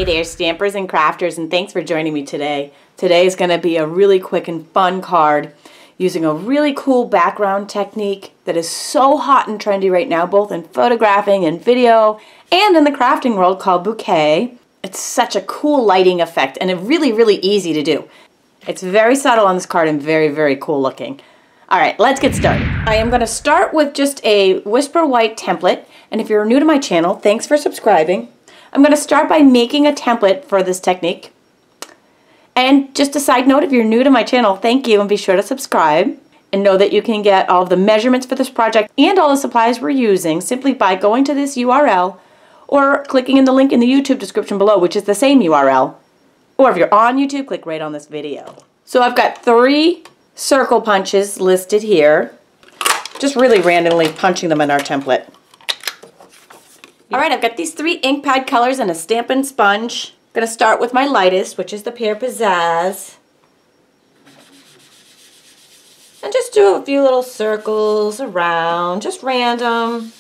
Hey there, stampers and crafters, and thanks for joining me today. Today is going to be a really quick and fun card using a really cool background technique that is so hot and trendy right now, both in photographing and video and in the crafting world, called Bokeh. It's such a cool lighting effect and really, really easy to do. It's very subtle on this card and very, very cool looking. Alright, let's get started. I am going to start with just a Whisper White template, and if you're new to my channel, thanks for subscribing. I'm going to start by making a template for this technique. And just a side note, if you're new to my channel, thank you, and be sure to subscribe. And know that you can get all of the measurements for this project and all the supplies we're using simply by going to this URL or clicking in the link in the YouTube description below, which is the same URL. Or if you're on YouTube, click right on this video. So I've got 3 circle punches listed here. Just really randomly punching them in our template. Alright, I've got these 3 ink pad colors and a Stampin' sponge. I'm going to start with my lightest, which is the Pear Pizzazz. And just do a few little circles around, just random.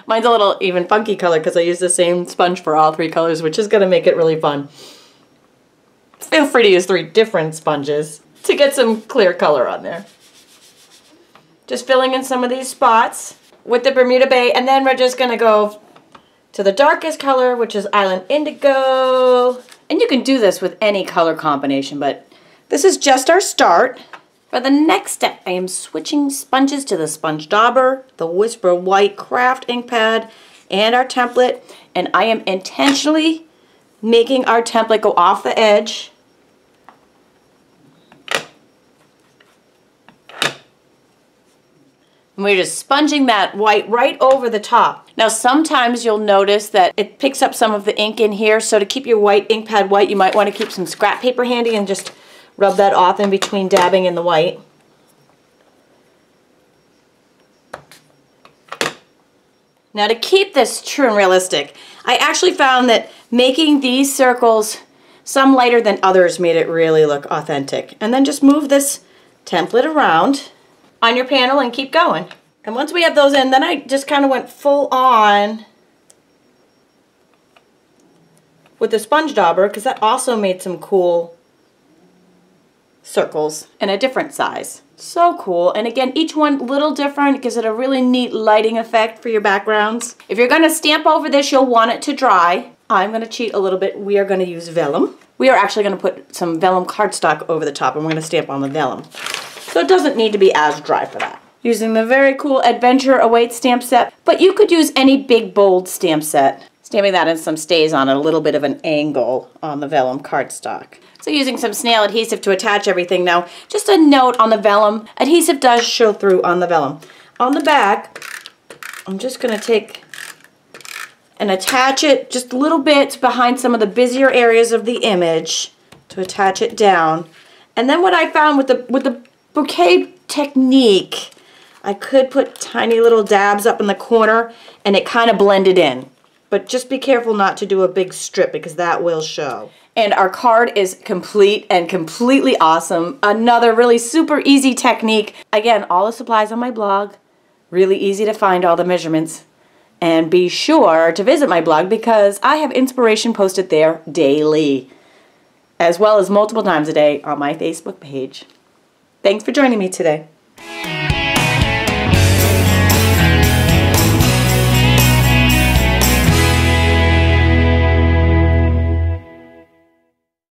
Mine's a little even funky color because I use the same sponge for all 3 colors, which is going to make it really fun. Feel free to use 3 different sponges to get some clear color on there. Just filling in some of these spots with the Bermuda Bay, and then we're just going to go to the darkest color, which is Island Indigo. And you can do this with any color combination, but this is just our start. For the next step, I am switching sponges to the Sponge Dauber, the Whisper White Craft ink pad, and our template. And I am intentionally making our template go off the edge. And we're just sponging that white right over the top. Now sometimes you'll notice that it picks up some of the ink in here, so to keep your white ink pad white, you might want to keep some scrap paper handy and just rub that off in between dabbing in the white. Now to keep this true and realistic, I actually found that making these circles some lighter than others made it really look authentic. And then just move this template around on your panel and keep going. And once we have those in, then I just kind of went full on with the Sponge Dauber, because that also made some cool circles in a different size. So cool. And again, each one a little different, gives it a really neat lighting effect for your backgrounds. If you're going to stamp over this, you'll want it to dry. I'm going to cheat a little bit. We are going to use vellum. We are actually going to put some vellum cardstock over the top, and we're going to stamp on the vellum. So it doesn't need to be as dry for that. Using the very cool Adventure Awaits stamp set, but you could use any big bold stamp set. Stamping that in some stays on a little bit of an angle on the vellum cardstock. So using some snail adhesive to attach everything. Now, just a note on the vellum, adhesive does show through on the vellum. On the back, I'm just going to take and attach it just a little bit behind some of the busier areas of the image to attach it down. And then what I found with the Bokeh technique, I could put tiny little dabs up in the corner and it kind of blended in. But just be careful not to do a big strip, because that will show. And our card is complete and completely awesome. Another really super easy technique. Again, all the supplies on my blog. Really easy to find all the measurements. And be sure to visit my blog, because I have inspiration posted there daily, as well as multiple times a day on my Facebook page. Thanks for joining me today.